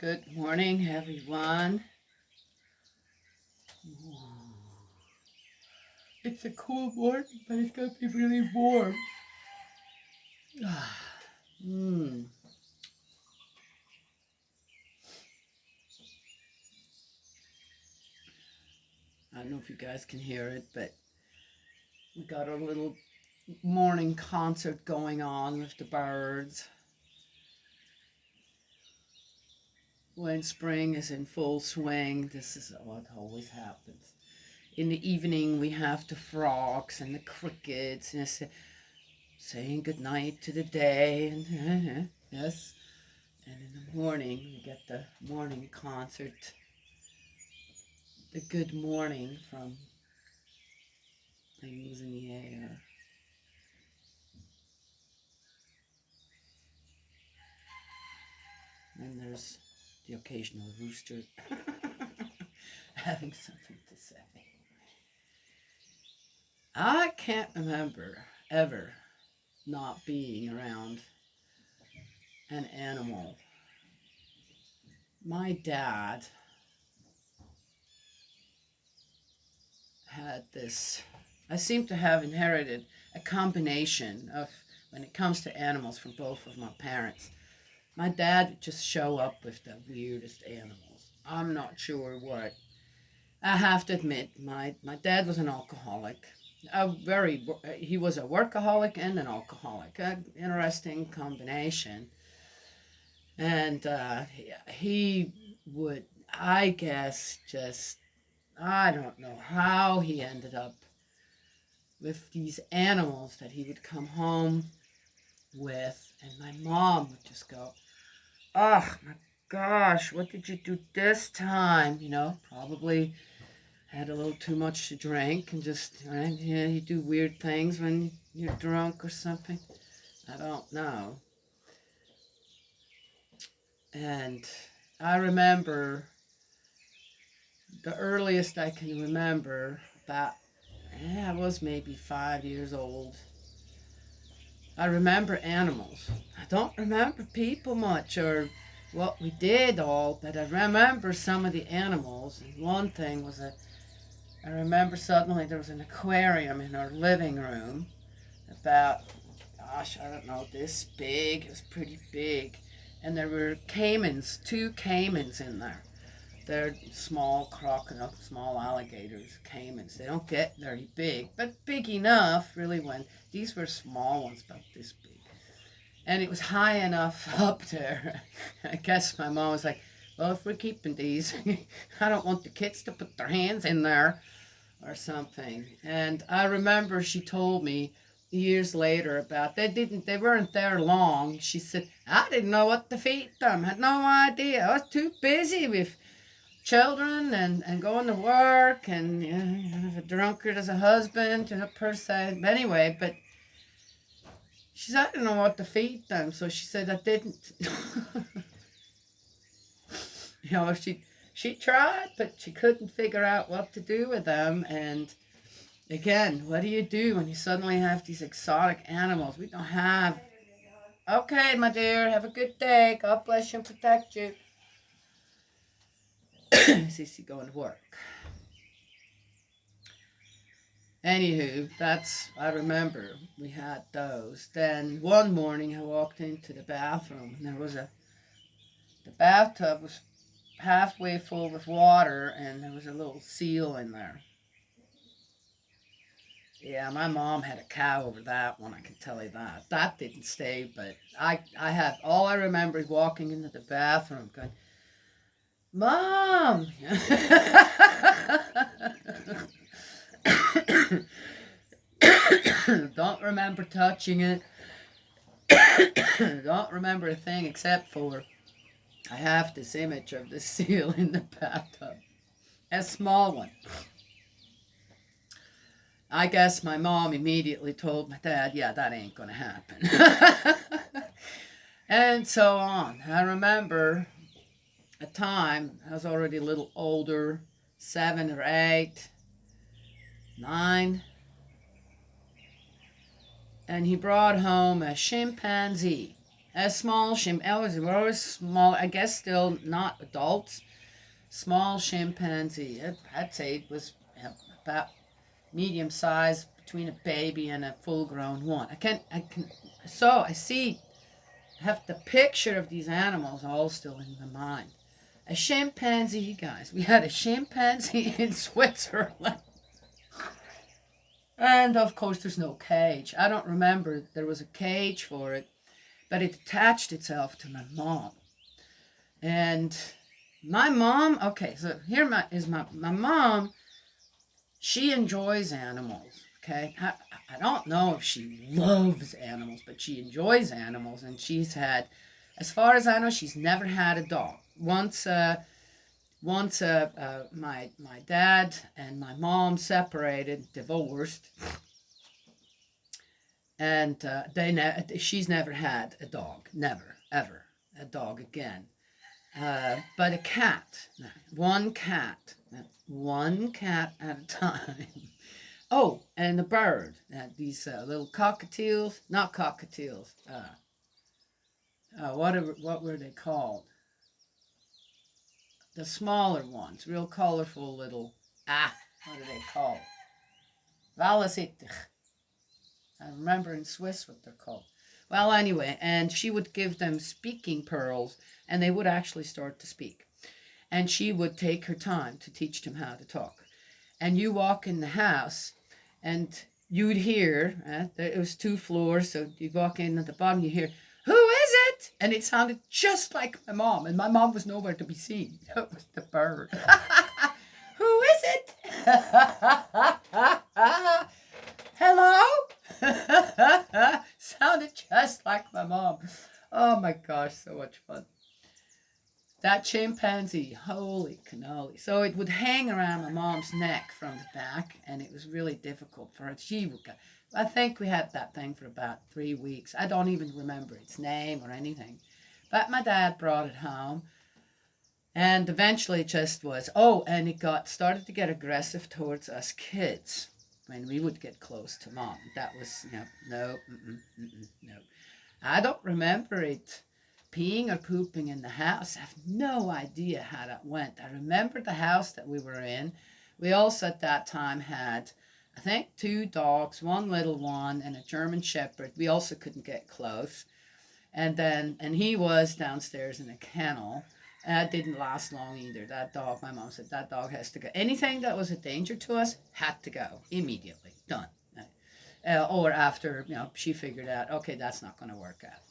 Good morning, everyone. It's a cool morning, but it's going to be really warm. mm. I don't know if you guys can hear it, but we got a little morning concert going on with the birds. When spring is in full swing, this is what always happens. In the evening, we have the frogs and the crickets, and it's saying goodnight to the day, and yes. And in the morning, we get the morning concert, the good morning from things in the air. And there's the occasional rooster having something to say. I can't remember ever not being around an animal. My dad had this, I seem to have inherited a combination of, when it comes to animals, from both of my parents. My dad would just show up with the weirdest animals. I'm not sure what. I have to admit, my dad was an alcoholic. He was a workaholic and an alcoholic. An interesting combination. And he would, I guess, I don't know how he ended up with these animals that he would come home with. And my mom would just go, "Oh my gosh, what did you do this time?" Probably had a little too much to drink and just, right? Yeah, you do weird things when you're drunk or something. I don't know. And I remember, the earliest I can remember, I was maybe 5 years old. I remember animals. I don't remember people much or what we did all, but I remember some of the animals. And one thing was I remember suddenly there was an aquarium in our living room, about, gosh, I don't know, this big. It was pretty big. And there were caimans, two caimans in there. They're small crocodile, small alligators, caimans. They don't get very big, but big enough, really, when these were small ones, about this big. And it was high enough up there. I guess my mom was like, "Well, if we're keeping these, I don't want the kids to put their hands in there or something." And I remember she told me years later about, they weren't there long. She said, "I didn't know what to feed them. Had no idea. I was too busy with children and going to work, and a drunkard as a husband, per se." Anyway, but she said, "I didn't know what to feed them," so she said I didn't. She tried, but she couldn't figure out what to do with them. And again, what do you do when you suddenly have these exotic animals? We don't have. Okay, my dear, have a good day. God bless you and protect you. Sissy going to work. Anywho, I remember we had those. Then one morning I walked into the bathroom, and the bathtub was halfway full with water, and there was a little seal in there. Yeah, my mom had a cow over that one, I can tell you that. That didn't stay, but all I remember is walking into the bathroom going, "Mom!" Don't remember touching it. Don't remember a thing except for I have this image of the seal in the bathtub. A small one. I guess my mom immediately told my dad, "Yeah, that ain't gonna happen." And so on. I remember a time, I was already a little older, 7 or 8, 9, and he brought home a chimpanzee. A small were always small. I guess still not adults. Small chimpanzee. I'd say it was about medium size between a baby and a full grown one. So I see, I have the picture of these animals all still in my mind. A chimpanzee, guys. We had a chimpanzee in Switzerland. And of course, there's no cage. I don't remember there was a cage for it, but it attached itself to my mom. And my mom, okay, so here my mom. She enjoys animals. Okay, I don't know if she loves animals, but she enjoys animals, and she's had, as far as I know, she's never had a dog. Once my dad and my mom separated, divorced, and she's never had a dog, never ever a dog again. But a cat, one cat, one cat at a time. Oh, and a bird. These little cockatiels, not cockatiels. What were they called? The smaller ones, real colorful little. What are they called? Valasittich. I remember in Swiss what they're called. Well, anyway, and she would give them speaking pearls, and they would actually start to speak. And she would take her time to teach them how to talk. And you walk in the house, and you'd hear, it was 2 floors, so you walk in at the bottom, you hear, "Who is it?" And it sounded just like my mom, and my mom was nowhere to be seen. It was the bird. "Who is it?" "Hello?" Sounded just like my mom. Oh my gosh, so much fun. That chimpanzee, holy cannoli. So it would hang around my mom's neck from the back, and it was really difficult for her. I think we had that thing for about 3 weeks. I don't even remember its name or anything. But my dad brought it home, and eventually it just was, and it started to get aggressive towards us kids when we would get close to mom. That was, no. I don't remember it peeing or pooping in the house. I have no idea how that went. I remember the house that we were in. We also at that time had, I think, 2 dogs, one little one, and a German Shepherd. We also couldn't get close. And he was downstairs in a kennel. That didn't last long either. That dog, my mom said, that dog has to go. Anything that was a danger to us had to go immediately. Done. Or after, she figured out, okay, that's not going to work out.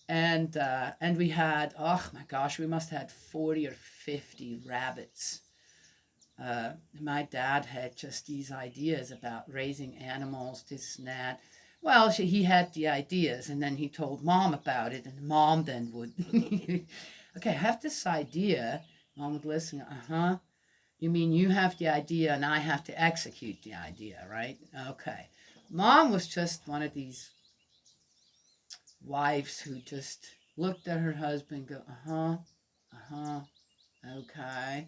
And we had, oh my gosh, we must have had 40 or 50 rabbits. My dad had just these ideas about raising animals, this and that. Well, he had the ideas, and then he told mom about it, and mom then would, okay, I have this idea. Mom would listen, you mean you have the idea and I have to execute the idea, right? Okay. Mom was just one of these wives who just looked at her husband and go, okay.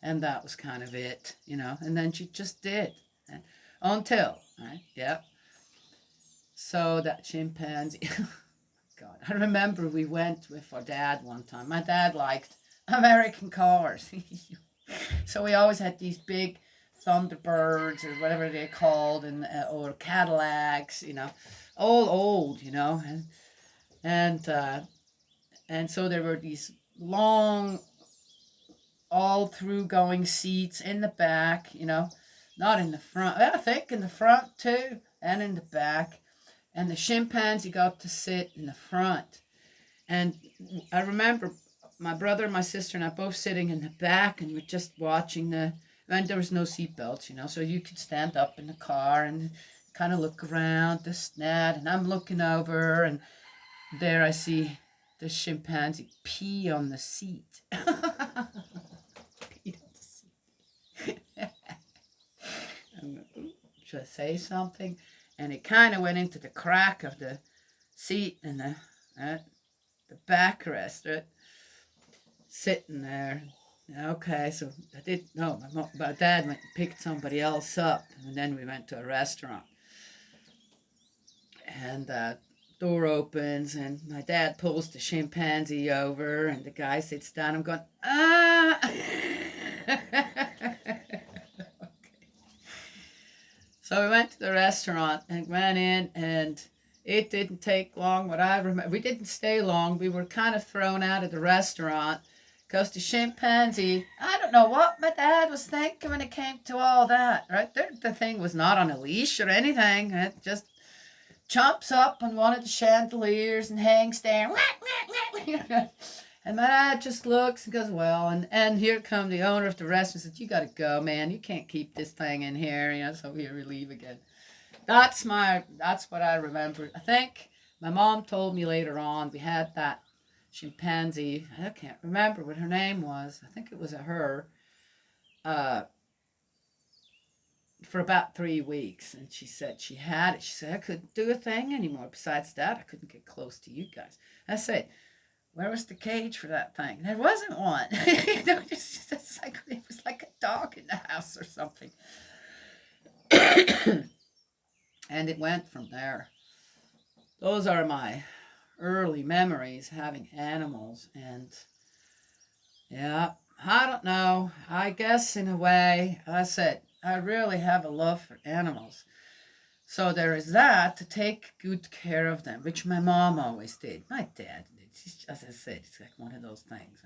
And that was kind of it, and then she just did. Until, right? Yep. So that chimpanzee, God, I remember we went with our dad one time. My dad liked American cars. So we always had these big Thunderbirds or whatever they're called, or Cadillacs, all old, and so there were these long, all through going seats in the back, not in the front. I think in the front too, and in the back. And the chimpanzee got to sit in the front. And I remember my brother and my sister and I both sitting in the back, and we're just watching and there was no seatbelts, so you could stand up in the car and kind of look around this and that. And I'm looking over, and there I see the chimpanzee pee on the seat. Pee on the seat. Should I say something? And it kind of went into the crack of the seat and the backrest, right? Sitting there. Okay, so I didn't know. My dad went and picked somebody else up, and then we went to a restaurant. And door opens and my dad pulls the chimpanzee over and the guy sits down. I'm going, ah. So we went to the restaurant and went in, and it didn't take long. What I remember, we didn't stay long. We were kind of thrown out of the restaurant because the chimpanzee, I don't know what my dad was thinking when it came to all that, right? The thing was not on a leash or anything. It just jumps up on one of the chandeliers and hangs there. And my dad just looks and goes, well, and here come the owner of the restaurant and says, you got to go, man. You can't keep this thing in here. So here we leave again. That's what I remember. I think my mom told me later on we had that chimpanzee. I can't remember what her name was. I think it was a her. Uh, for about 3 weeks, and she said she had it. She said I couldn't do a thing anymore. Besides that, I couldn't get close to you guys. I said, where was the cage for that thing? There wasn't one. It was like a dog in the house or something. And it went from there. Those are my early memories, having animals. And yeah, I don't know. I guess in a way, I said, I really have a love for animals. So there is that, to take good care of them, which my mom always did. My dad, as I said, it's like one of those things.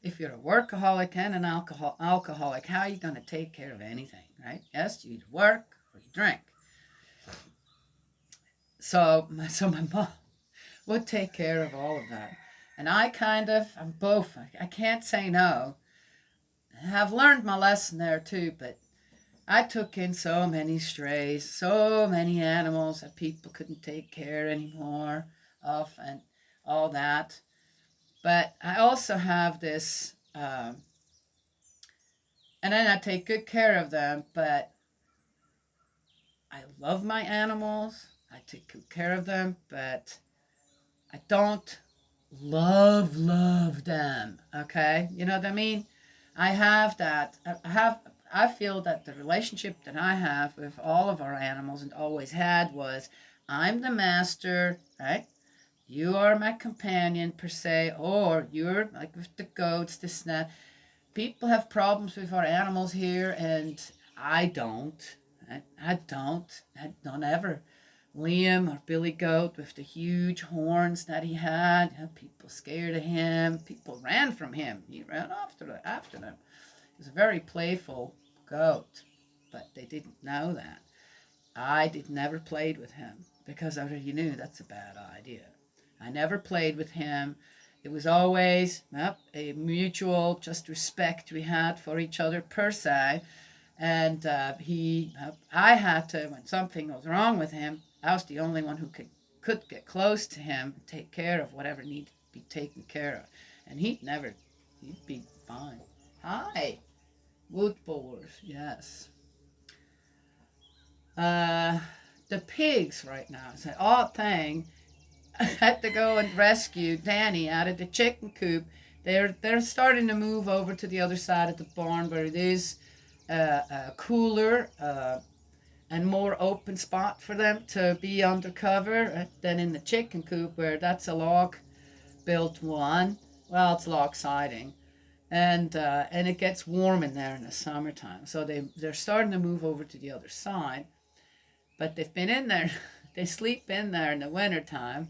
If you're a workaholic and an alcoholic, how are you going to take care of anything, right? Yes, you either work or you drink. So my mom would take care of all of that. And I'm both. I can't say no. I have learned my lesson there too, but I took in so many strays, so many animals that people couldn't take care anymore of, and all that. But I also have this, and then I take good care of them, but I love my animals. I take good care of them, but I don't love them. Okay? You know what I mean? I have that. I feel that the relationship that I have with all of our animals and always had was, I'm the master, right? You are my companion per se, or you're like with the goats, this and that. People have problems with our animals here, and I don't. I don't ever. Liam, or Billy Goat, with the huge horns that he had, people scared of him. People ran from him. He ran after them. He was a very playful goat, but they didn't know that. I did never played with him because I already knew that's a bad idea. I never played with him. It was always a mutual just respect we had for each other per se. And I had to, when something was wrong with him, I was the only one who could get close to him and take care of whatever needed to be taken care of. And he'd be fine. Hi, wood boars, yes. Uh, the pigs right now, it's an odd thing. I had to go and rescue Danny out of the chicken coop. They're starting to move over to the other side of the barn where it is cooler and more open spot for them to be undercover than in the chicken coop where that's a log built one. Well, it's log siding, and it gets warm in there in the summertime. So they're starting to move over to the other side, but they've been in there. They sleep in there in the wintertime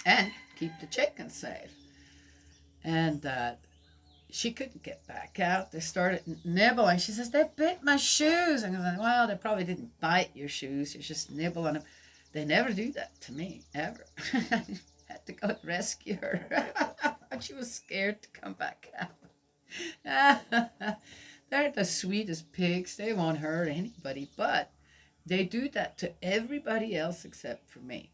and keep the chickens safe. And she couldn't get back out. They started nibbling. She says, they bit my shoes. And I was like, well, they probably didn't bite your shoes. You're just nibbling them. They never do that to me, ever. I had to go and rescue her. She was scared to come back out. They're the sweetest pigs. They won't hurt anybody, but they do that to everybody else except for me.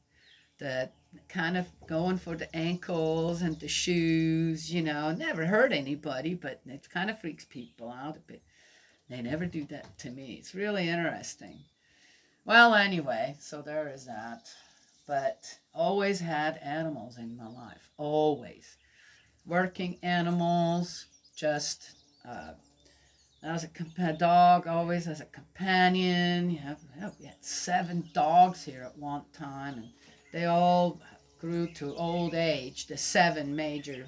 That kind of going for the ankles and the shoes, never hurt anybody, but it kind of freaks people out a bit. They never do that to me. It's really interesting. Well, anyway, so there is that. But always had animals in my life. Always. Working animals, just as a dog, always as a companion. We had 7 dogs here at one time, and They all grew to old age, the seven major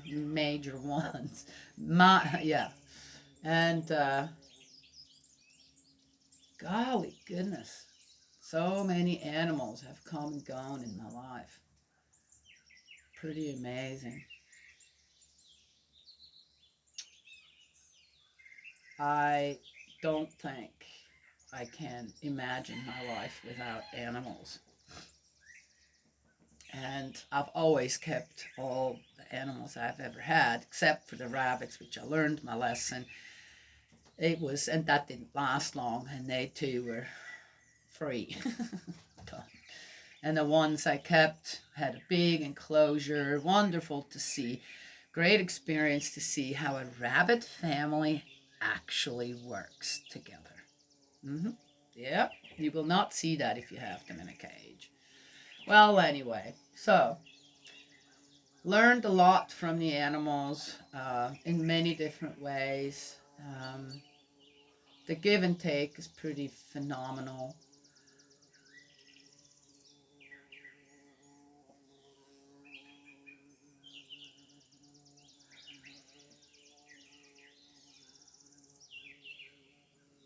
ones. Yeah. And golly goodness, so many animals have come and gone in my life. Pretty amazing. I don't think I can imagine my life without animals. And I've always kept all the animals I've ever had, except for the rabbits, which I learned my lesson. And that didn't last long, and they too were free. And the ones I kept had a big enclosure, wonderful to see. Great experience to see how a rabbit family actually works together. Mm-hmm. Yeah, you will not see that if you have them in a cage. Well, anyway, so learned a lot from the animals in many different ways. The give and take is pretty phenomenal.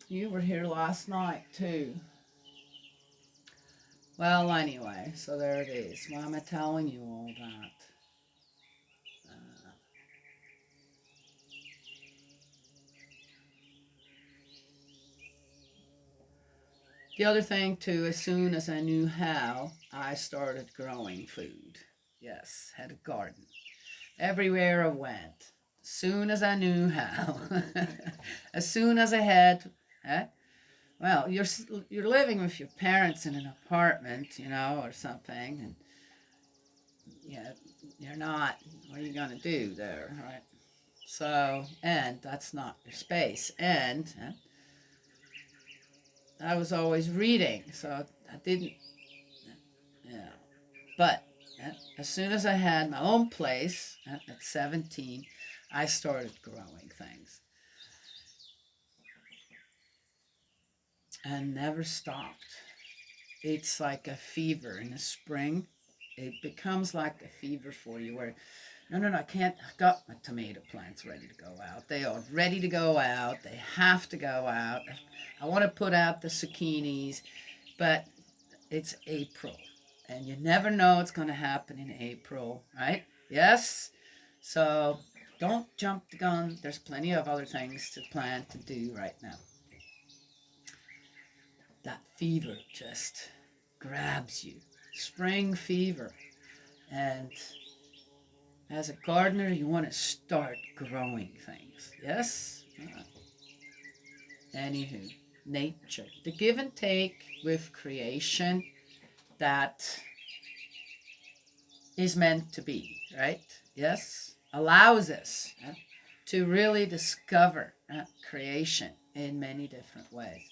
You were here last night too. Well, anyway, so there it is. Why am I telling you all that? Uh, the other thing too, as soon as I knew how, I started growing food. Yes, had a garden. Everywhere I went. As soon as I knew how. As soon as I had, eh? Well, you're living with your parents in an apartment, or something, and yeah, you're not. What are you gonna do there, right? So, and that's not your space. And I was always reading, so I didn't. Yeah, but as soon as I had my own place at 17, I started growing things and never stopped. It's like a fever in the spring. It becomes like a fever for you where, no, no, no, I can't. I got my tomato plants ready to go out. They are ready to go out. They have to go out. I want to put out the zucchinis, but it's April. And you never know what's going to happen in April, right? Yes? So don't jump the gun. There's plenty of other things to plan to do right now. That fever just grabs you. Spring fever. And as a gardener, you want to start growing things. Yes? Anywho, nature. The give and take with creation that is meant to be, right? Yes? Allows us to really discover creation in many different ways.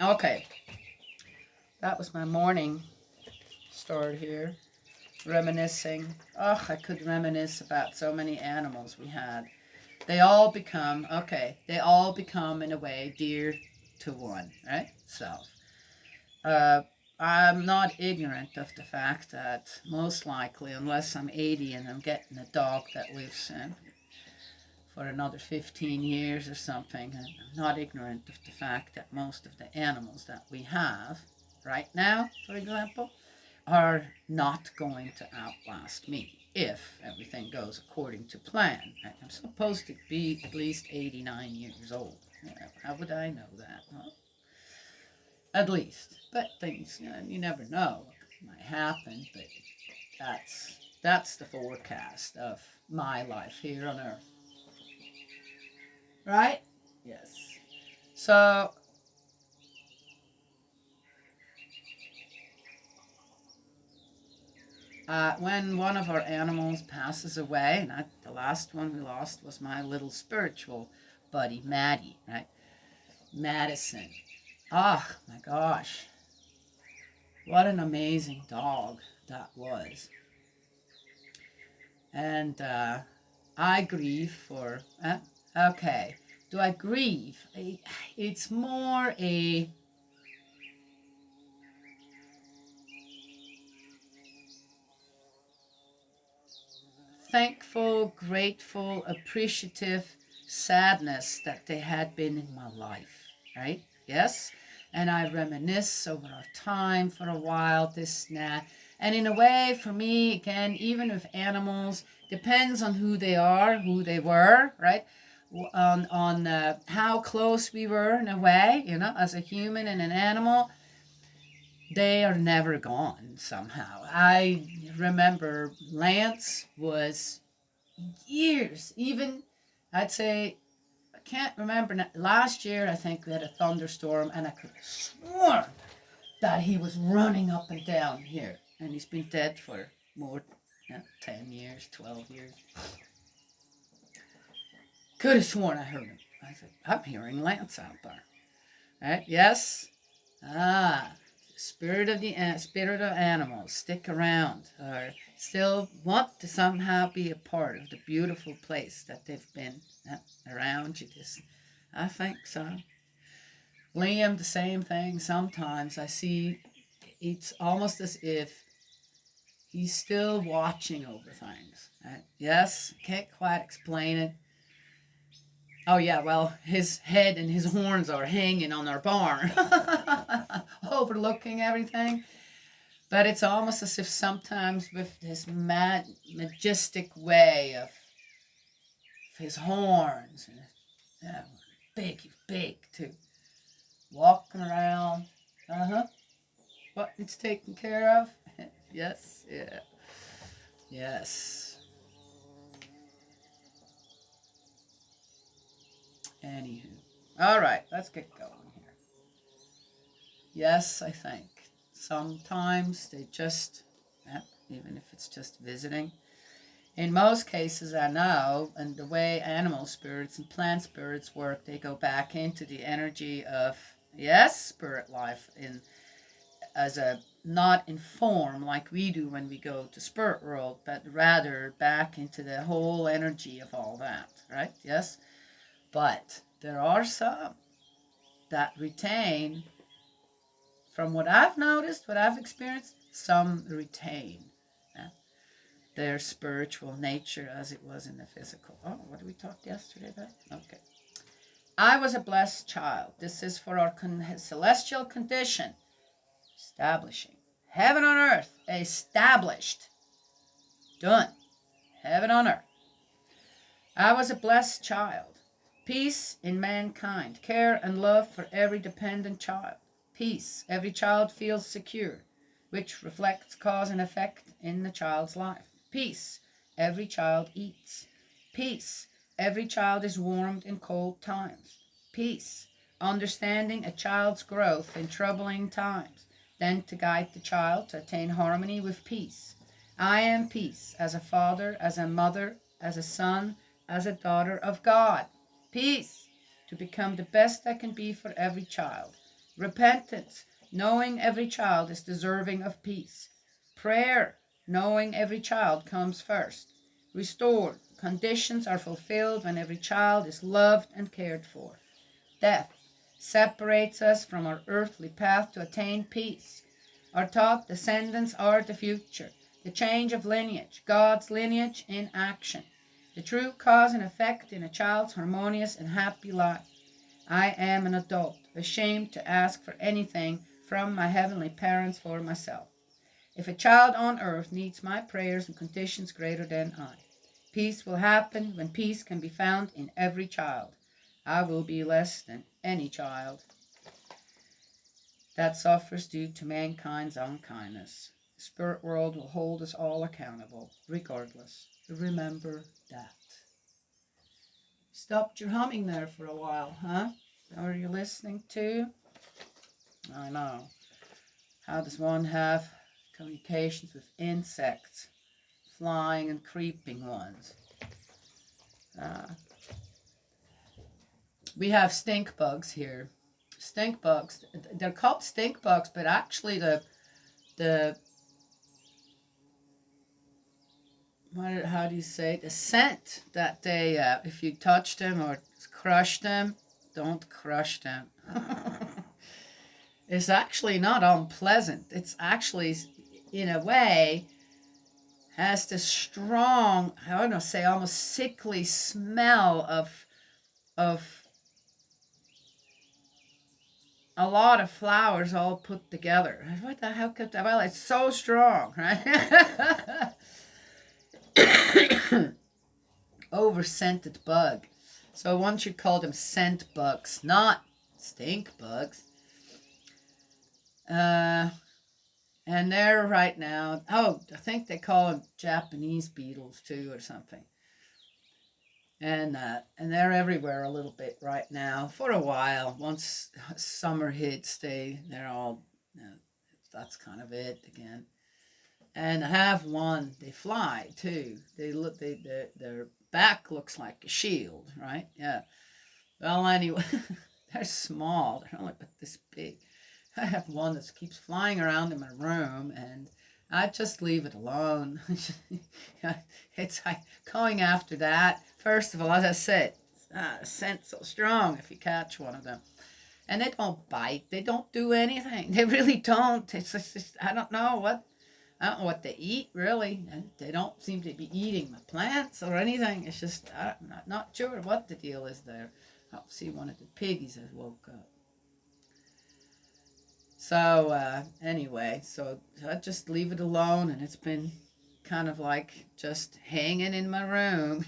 Okay, that was my morning start here. Reminiscing. Oh, I could reminisce about so many animals we had. They all become, in a way, dear to one, right? Self. I'm not ignorant of the fact that most likely, unless I'm 80 and I'm getting a dog that lives for another 15 years or something, I'm not ignorant of the fact that most of the animals that we have right now, for example, are not going to outlast me if everything goes according to plan. I'm supposed to be at least 89 years old. How would I know that? Well, at least. But things, you never know what might happen. But that's the forecast of my life here on Earth. Right? Yes. So when one of our animals passes away, and the last one we lost was my little spiritual buddy, Maddie, right? Madison. Ah, oh, my gosh. What an amazing dog that was. And I grieve for, okay, do I grieve? It's more a, thankful, grateful, appreciative sadness that they had been in my life, right? Yes? And I reminisce over our time for a while, this and that. And in a way, for me, again, even with animals, depends on who they are, who they were, right? On how close we were in a way, as a human and an animal, they are never gone somehow. I remember Lance was years, even I'd say, I can't remember. Last year, I think we had a thunderstorm, and I could have sworn that he was running up and down here. And he's been dead for more, 10 years, 12 years. Could have sworn I heard him. I said, I'm hearing Lance out there. Right? Yes? Ah, spirit of animals, stick around, or still want to somehow be a part of the beautiful place that they've been around you. I think so. Liam, the same thing. Sometimes I see it's almost as if he's still watching over things. Right? Yes, can't quite explain it. Oh yeah, well, his head and his horns are hanging on our barn, overlooking everything. But it's almost as if sometimes with his majestic way of his horns, and big too, walking around. What it's taken care of. Yes, yeah, yes. Anywho, all right, let's get going here. Yes, I think sometimes they just, even if it's just visiting. In most cases, I know, and the way animal spirits and plant spirits work, they go back into the energy of, yes, spirit life as a not in form like we do when we go to spirit world, but rather back into the whole energy of all that, right? Yes, but there are some that retain, from what I've noticed, what I've experienced, some retain their spiritual nature as it was in the physical. Oh, what did we talk yesterday about? Okay. I was a blessed child. This is for our celestial condition. Establishing. Heaven on earth. Established. Done. Heaven on earth. I was a blessed child. Peace in mankind. Care and love for every dependent child. Peace. Every child feels secure, which reflects cause and effect in the child's life. Peace. Every child eats. Peace. Every child is warmed in cold times. Peace. Understanding a child's growth in troubling times, then to guide the child to attain harmony with peace. I am peace as a father, as a mother, as a son, as a daughter of God. Peace. To become the best I can be for every child. Repentance. Knowing every child is deserving of peace. Prayer. Knowing every child comes first. Restored. Conditions are fulfilled when every child is loved and cared for. Death separates us from our earthly path to attain peace. Our taught descendants are the future, the change of lineage, God's lineage in action, the true cause and effect in a child's harmonious and happy life. I am an adult, ashamed to ask for anything from my heavenly parents for myself. If a child on earth needs my prayers and conditions greater than I, peace will happen when peace can be found in every child. I will be less than any child that suffers due to mankind's unkindness. The spirit world will hold us all accountable, regardless. Remember that. Stopped your humming there for a while, huh? Are you listening to? I know. How does one have communications with insects, flying and creeping ones? We have stink bugs here. Stink bugs. They're called stink bugs, but actually the how do you say, the scent that they if you touch them or crush them, don't crush them. It's actually not unpleasant. It's actually, in a way, has this strong, I don't know, say almost sickly smell of a lot of flowers all put together. What the hell could that? Well, it's so strong, right? Over scented bug. So one should call them scent bugs, not stink bugs. Uh, and they're right now. Oh, I think they call them Japanese beetles too, or something. And they're everywhere a little bit right now for a while. Once summer hits, they're all. That's kind of it again. And I have one. They fly too. They look. Their back looks like a shield, right? Yeah. Well, anyway, they're small. They're only about this big. I have one that keeps flying around in my room, and I just leave it alone. It's like going after that. First of all, as I said, the scent's so strong if you catch one of them. And they don't bite. They don't do anything. They really don't. It's just I don't know what I don't know what they eat really. They don't seem to be eating my plants or anything. It's just I'm not sure what the deal is there. I'll see one of the piggies has woke up. So anyway, so I just leave it alone, and it's been kind of like just hanging in my room,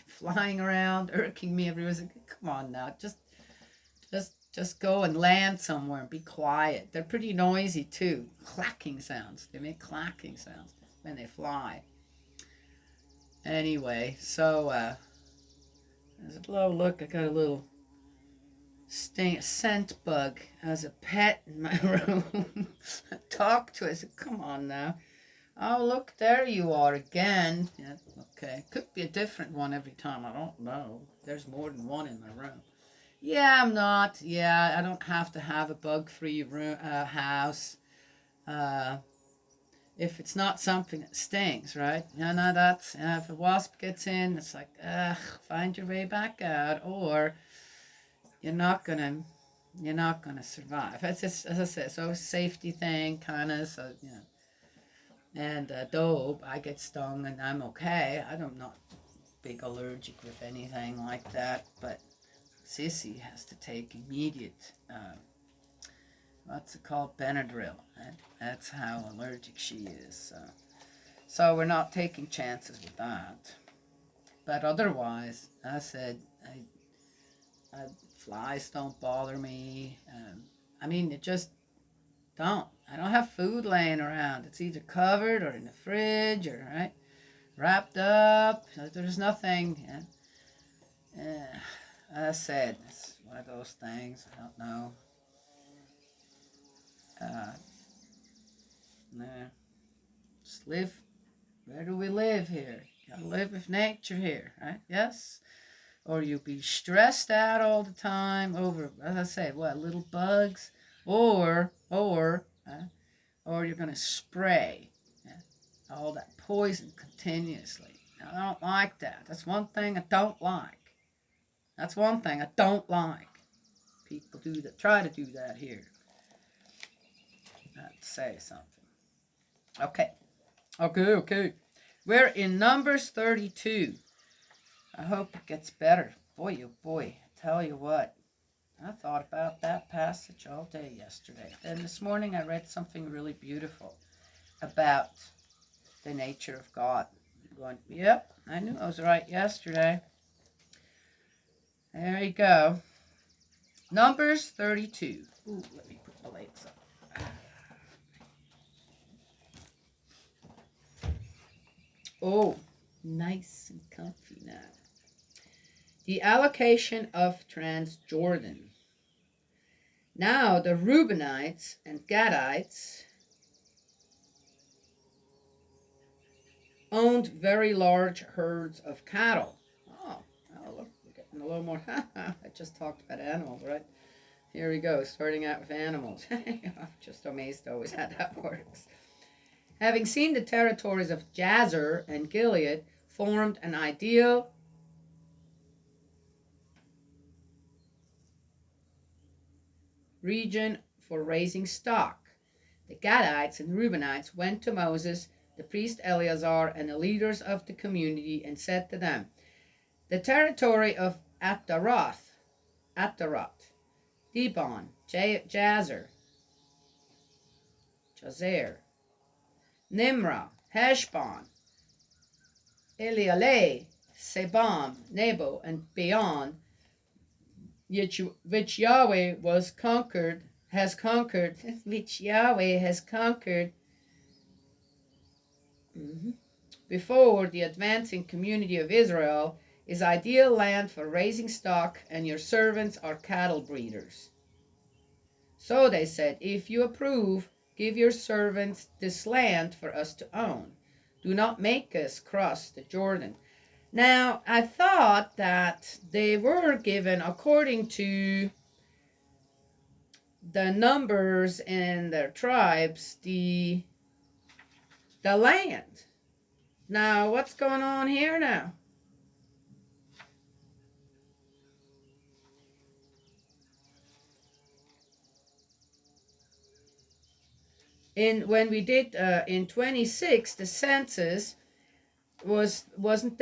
flying around, irking me everywhere. Come on now, just go and land somewhere and be quiet. They're pretty noisy too, clacking sounds. They make clacking sounds when they fly. Anyway, so as a low look, I got a little scent bug as a pet in my room. Talk to it. I said, come on now. Oh, look, there you are again. Yeah, okay. Could be a different one every time. I don't know. There's more than one in my room. Yeah, I'm not. Yeah, I don't have to have a bug-free house. Uh, if it's not something that stings, right? Yeah, no, that's if a wasp gets in, it's like, find your way back out, or you're not gonna you're not gonna survive. It's just as I said, so a safety thing, kind of. So and though I get stung and I'm okay, I'm not big allergic with anything like that. But Sissy has to take immediate what's it called, Benadryl. That's how allergic she is. So we're not taking chances with that. But otherwise, I said flies don't bother me. I mean, it just don't. I don't have food laying around. It's either covered or in the fridge or right wrapped up. There's nothing. I said it's one of those things. I don't know. Uh, nah, just live. Where do we live here? Gotta live with nature here, right? Yes. Or you'll be stressed out all the time over, as I say, what little bugs, or you're gonna spray all that poison continuously. Now, I don't like that. That's one thing I don't like. That's one thing I don't like. People do that. Try to do that here. Not to say something. Okay. Okay. We're in Numbers 32. I hope it gets better. Boy, oh boy. I tell you what. I thought about that passage all day yesterday. And this morning I read something really beautiful about the nature of God. I'm going, yep, I knew I was right yesterday. There you go. Numbers 32. Ooh, let me put the lights up. Oh, nice and comfy now. The allocation of Transjordan. Now the Reubenites and Gadites owned very large herds of cattle. Oh, look, we're getting a little more. I just talked about animals, right? Here we go, starting out with animals. I'm just amazed always how that works. Having seen the territories of Jazer and Gilead formed an ideal region for raising stock, the Gadites and Reubenites went to Moses the priest Eleazar, and the leaders of the community, and said to them, the territory of Ataroth, Dibon, Jazer, Nimrah, Heshbon, Elialeh, Sebam, Nebo, and beyond, which Yahweh has conquered, which Yahweh has conquered before the advancing community of Israel, is ideal land for raising stock, and your servants are cattle breeders. So they said, if you approve, give your servants this land for us to own. Do not make us cross the Jordan. Now, I thought that they were given according to the numbers in their tribes, the land. Now, what's going on here now? When we did in 26 the census, hasn't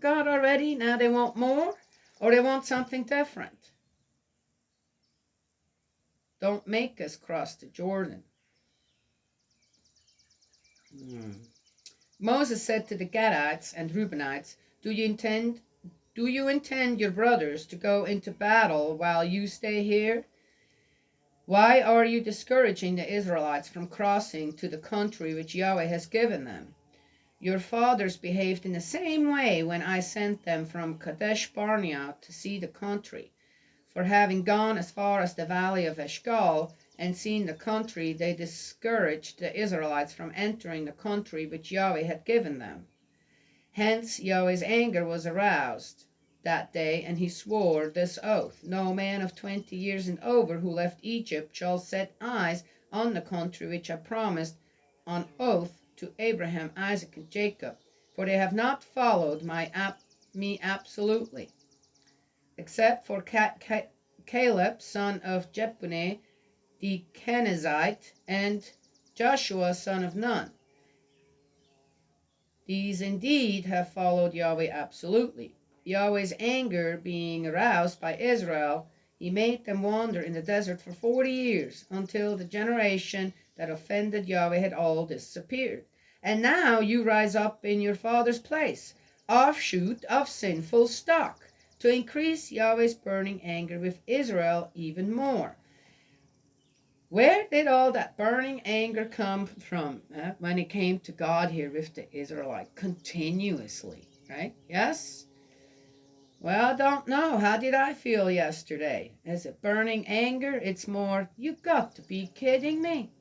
God already? Now they want more, or they want something different. Don't make us cross the Jordan. Moses said to the Gadites and Reubenites, do you intend your brothers to go into battle while you stay here? Why are you discouraging the Israelites from crossing to the country which Yahweh has given them? Your fathers behaved in the same way when I sent them from Kadesh Barnea to see the country. For having gone as far as the valley of Eshcol and seen the country, they discouraged the Israelites from entering the country which Yahweh had given them. Hence Yahweh's anger was aroused that day, and he swore this oath, no man of 20 years and over who left Egypt shall set eyes on the country which I promised on oath to Abraham, Isaac, and Jacob, for they have not followed me absolutely, except for Caleb, son of Jephunneh, the Kenizzite, and Joshua, son of Nun. These indeed have followed Yahweh absolutely. Yahweh's anger being aroused by Israel, he made them wander in the desert for 40 years, until the generation that offended Yahweh had all disappeared. And now you rise up in your father's place, offshoot of sinful stock, to increase Yahweh's burning anger with Israel even more. Where did all that burning anger come from when it came to God here with the Israelite? Continuously, right? Yes? Well, I don't know. How did I feel yesterday? Is it burning anger? It's more, you got to be kidding me.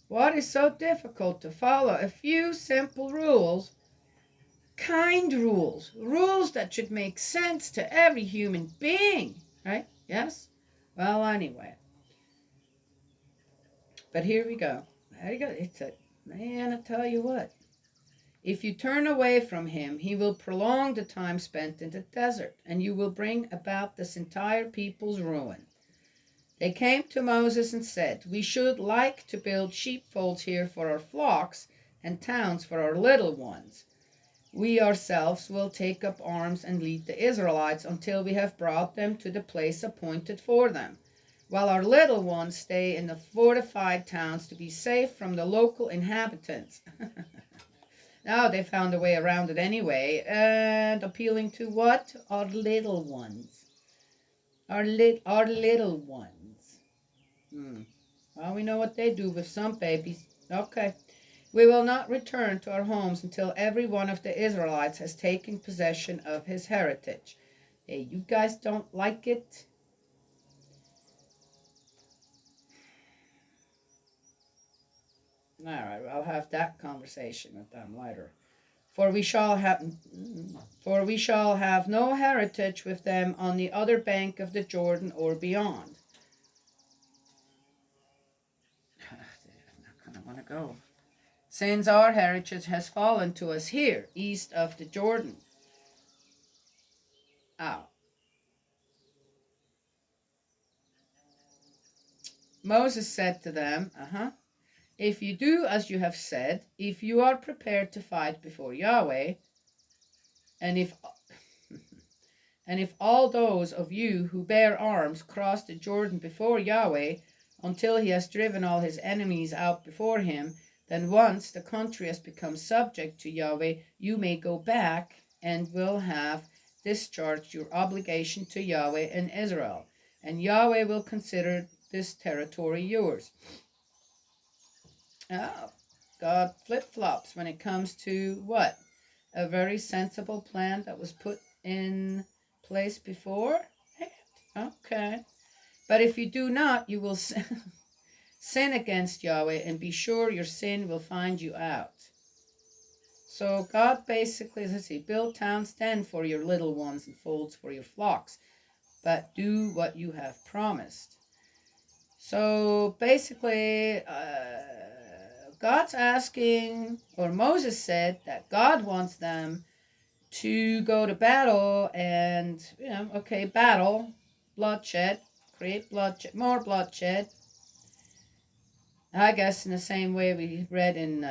What is so difficult to follow? A few simple rules, kind rules, rules that should make sense to every human being, right? Yes? Well, anyway. But here we go. There you go. It's a, man, I tell you what. If you turn away from him, he will prolong the time spent in the desert, and you will bring about this entire people's ruin. They came to Moses and said, we should like to build sheepfolds here for our flocks and towns for our little ones. We ourselves will take up arms and lead the Israelites until we have brought them to the place appointed for them, while our little ones stay in the fortified towns to be safe from the local inhabitants. Now they found a way around it anyway, and appealing to what? Our little ones. Our little ones. Well, we know what they do with some babies. Okay. We will not return to our homes until every one of the Israelites has taken possession of his heritage. Hey, you guys don't like it? All right, I'll have that conversation with them later. For we shall have no heritage with them on the other bank of the Jordan or beyond. I'm not going to want to go. Since our heritage has fallen to us here, east of the Jordan. Moses said to them, if you do as you have said, if you are prepared to fight before Yahweh, and if and if all those of you who bear arms cross the Jordan before Yahweh until he has driven all his enemies out before him, then once the country has become subject to Yahweh, you may go back and will have discharged your obligation to Yahweh and Israel, and Yahweh will consider this territory yours. Oh, God flip-flops when it comes to what? A very sensible plan that was put in place before? Okay. But if you do not, you will sin against Yahweh, and be sure your sin will find you out. So God basically, let's see, build towns then for your little ones and folds for your flocks, but do what you have promised. So basically, God's asking, or Moses said that God wants them to go to battle and, okay, battle, bloodshed, create bloodshed, more bloodshed. I guess in the same way we read in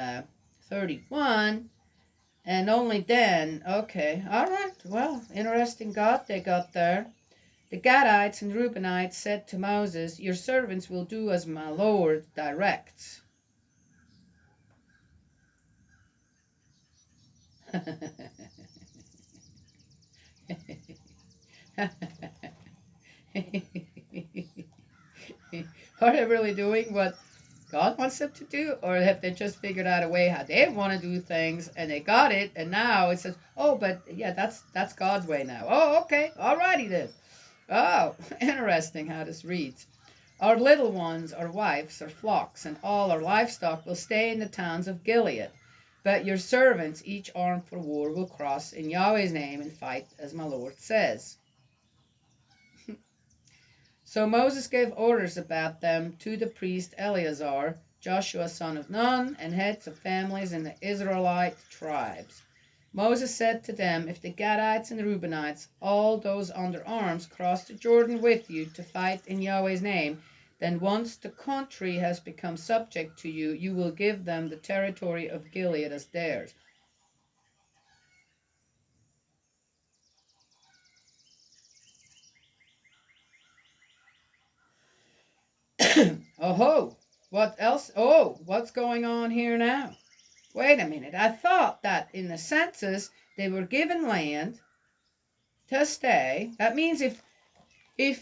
31, and only then, okay, all right, well, interesting God they got there. The Gadites and Reubenites said to Moses, your servants will do as my Lord directs. Are they really doing what God wants them to do, or have they just figured out a way how they want to do things and they got it, and now it says, oh, but yeah, that's God's way now. Oh, okay, alrighty then. Oh, interesting how this reads. Our little ones, our wives, our flocks, and all our livestock will stay in the towns of Gilead. But your servants, each armed for war, will cross in Yahweh's name and fight as my Lord says. So Moses gave orders about them to the priest Eleazar, Joshua son of Nun, and heads of families in the Israelite tribes. Moses said to them, if the Gadites and the Reubenites, all those under arms, cross the Jordan with you to fight in Yahweh's name, then once the country has become subject to you, you will give them the territory of Gilead as theirs. Oh, what else? Oh, what's going on here now? Wait a minute. I thought that in the census they were given land to stay. That means if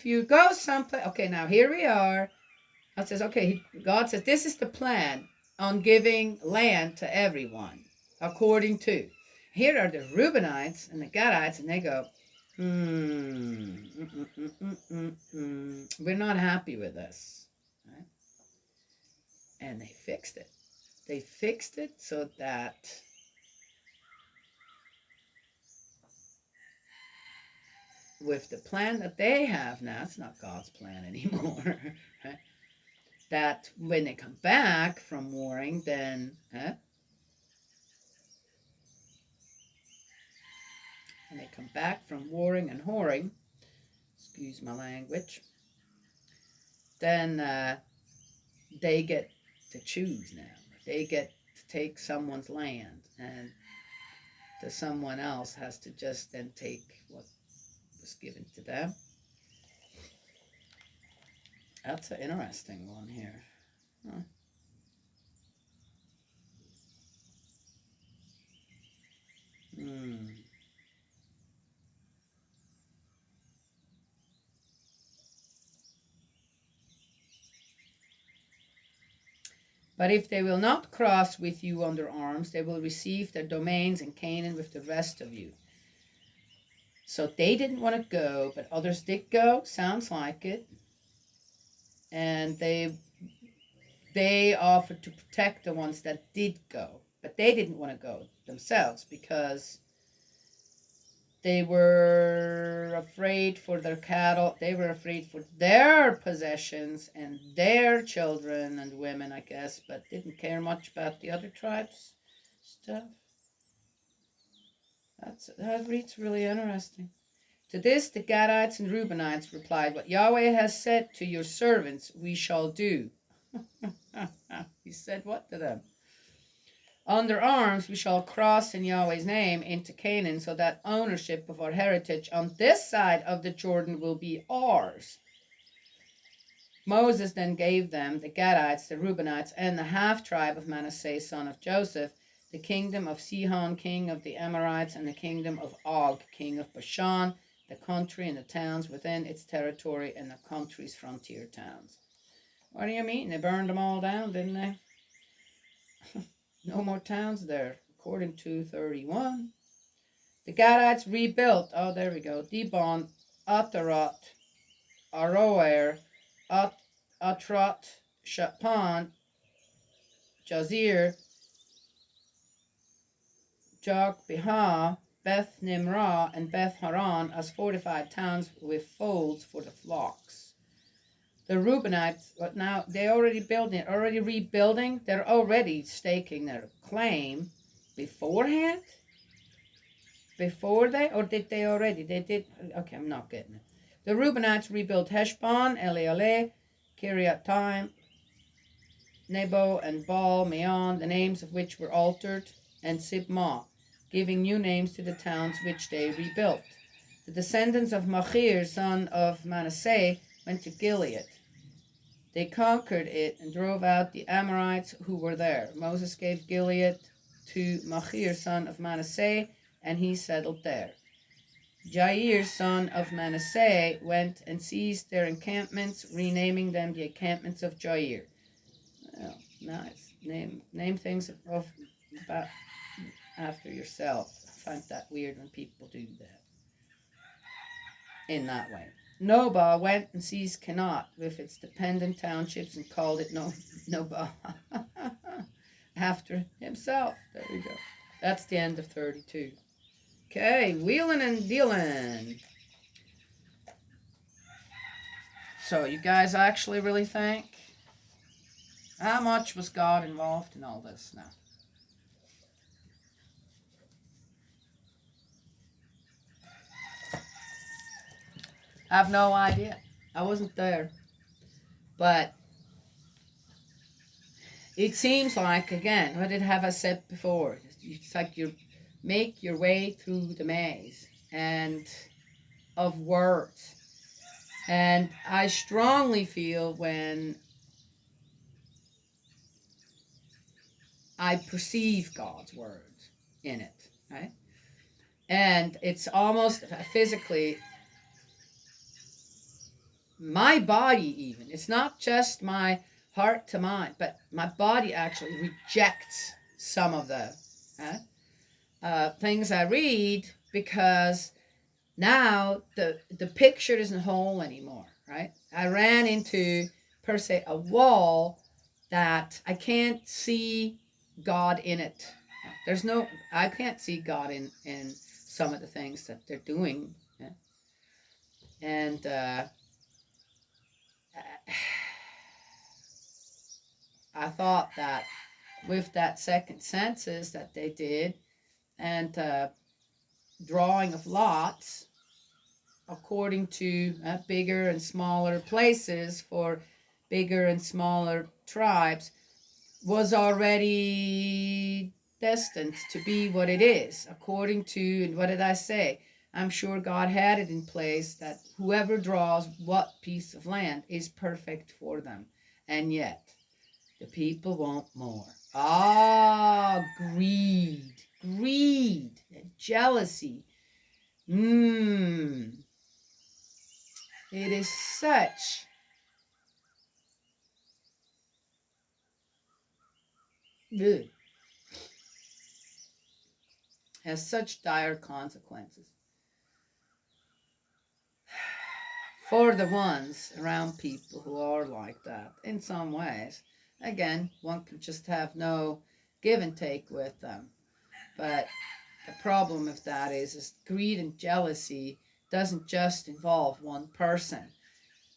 you go someplace, okay, now here we are. God says, okay, God says this is the plan on giving land to everyone, according to. Here are the Reubenites and the Gadites, and they go, we're not happy with this. Right? And they fixed it. They fixed it so that with the plan that they have now, it's not God's plan anymore, right? That when they come back from warring, then when they come back from warring and whoring, excuse my language, then they get to choose now. They get to take someone's land, and the someone else has to just then take what was given to them. That's an interesting one here. Huh. But if they will not cross with you under arms, they will receive their domains in Canaan with the rest of you. So they didn't want to go, but others did go. Sounds like it. And they offered to protect the ones that did go, but they didn't want to go themselves because they were afraid for their cattle. They were afraid for their possessions and their children and women, I guess, but didn't care much about the other tribes' stuff. That reads really interesting. To this the Gadites and Reubenites replied, what Yahweh has said to your servants, we shall do. He said what to them? Under arms we shall cross in Yahweh's name into Canaan, so that ownership of our heritage on this side of the Jordan will be ours. Moses then gave them, the Gadites, the Reubenites, and the half-tribe of Manasseh, son of Joseph, the kingdom of Sihon, king of the Amorites, and the kingdom of Og, king of Bashan, the country and the towns within its territory, and the country's frontier towns. What do you mean? They burned them all down, didn't they? No more towns there, according to 31. The Gadites rebuilt, oh, there we go, Dibon, Ataroth, Aroer, Atrot, Shapon, Jazir, Jogbeha, Beth Nimrah, and Beth Haran as fortified towns with folds for the flocks. The Reubenites, but now they're already building, already rebuilding. They're already staking their claim beforehand. Before they, or did they already? They did. Okay, I'm not getting it. The Reubenites rebuilt Heshbon, Elealeh, Kiriataim, Nebo, and Baal Meon, the names of which were altered, and Sibmah, giving new names to the towns which they rebuilt. The descendants of Machir, son of Manasseh, went to Gilead. They conquered it and drove out the Amorites who were there. Moses gave Gilead to Machir, son of Manasseh, and he settled there. Jair, son of Manasseh, went and seized their encampments, renaming them the encampments of Jair. Well, nice. Name things about after yourself. I find that weird when people do that in that way. Nobah went and seized Kenat with its dependent townships and called it Nobah after himself. There you go. That's the end of 32. Okay, wheeling and dealing. So you guys actually really think? How much was God involved in all this now? I have no idea. I wasn't there. But it seems like, again, what have I said before? It's like you make your way through the maze and of words. And I strongly feel when I perceive God's words in it, right? And it's almost physically, my body even, it's not just my heart to mind, but my body actually rejects some of the things I read, because now the picture isn't whole anymore, right? I ran into, per se, a wall that I can't see God in it. I can't see God in some of the things that they're doing. Yeah? And I thought that with that second census that they did, and drawing of lots according to bigger and smaller places for bigger and smaller tribes, was already destined to be what it is, according to, what did I say? I'm sure God had it in place that whoever draws what piece of land is perfect for them. And yet, the people want more. Greed, and jealousy. It is such good. Has such dire consequences for the ones around people who are like that in some ways. Again, one can just have no give and take with them. But the problem with that is greed and jealousy doesn't just involve one person.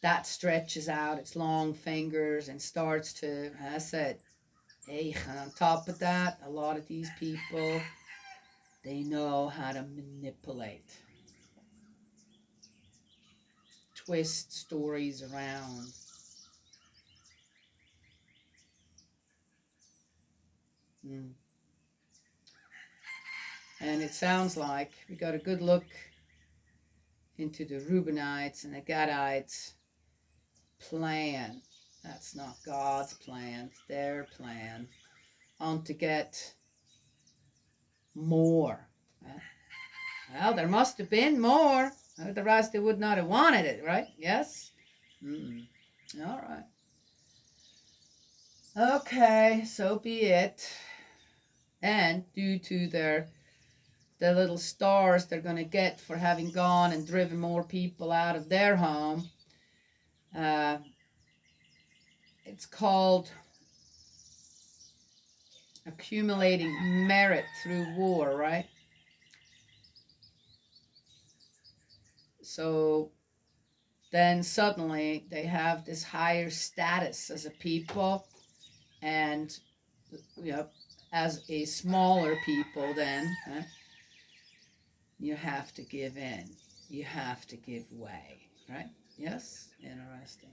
That stretches out its long fingers and starts to, as I said, and on top of that, a lot of these people, they know how to manipulate. twist stories around. And it sounds like we got a good look into the Reubenites and the Gadites' plan. That's not God's plan, it's their plan on to get more. Well, there must have been more. Otherwise, they would not have wanted it, right? Yes? All right. Okay, so be it. And due to the little stars they're going to get for having gone and driven more people out of their home, it's called accumulating merit through war, right? So then suddenly they have this higher status as a people, and as a smaller people, then you have to give in, you have to give way, right? Yes, interesting.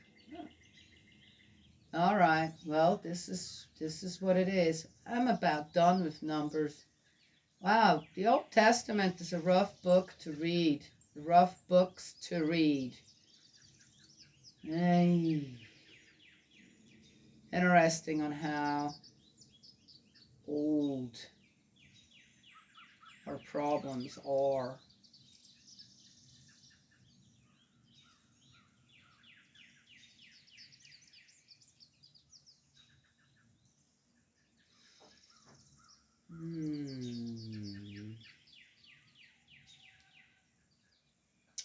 All right, well, this is what it is. I'm about done with Numbers. Wow, the Old Testament is a rough book to read. Rough books to read. Hey. Interesting on how old our problems are.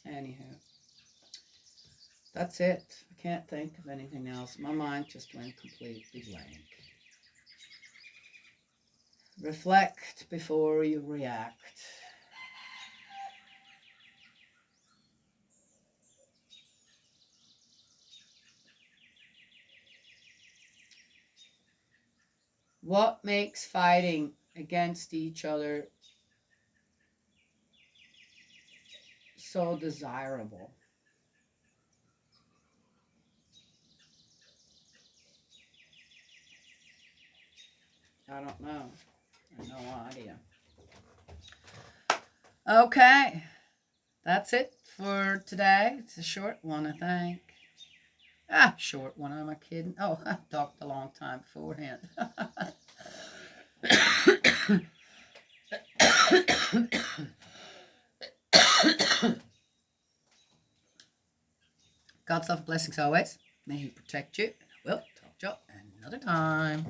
Anyhow, that's it. I can't think of anything else. My mind just went completely blank. Reflect before you react. What makes fighting against each other so desirable? I don't know. I have no idea. Okay. That's it for today. It's a short one, I think. Short one. Am I kidding? Oh, I talked a long time beforehand. God's love and blessings always. May He protect you. And I will talk to you another time.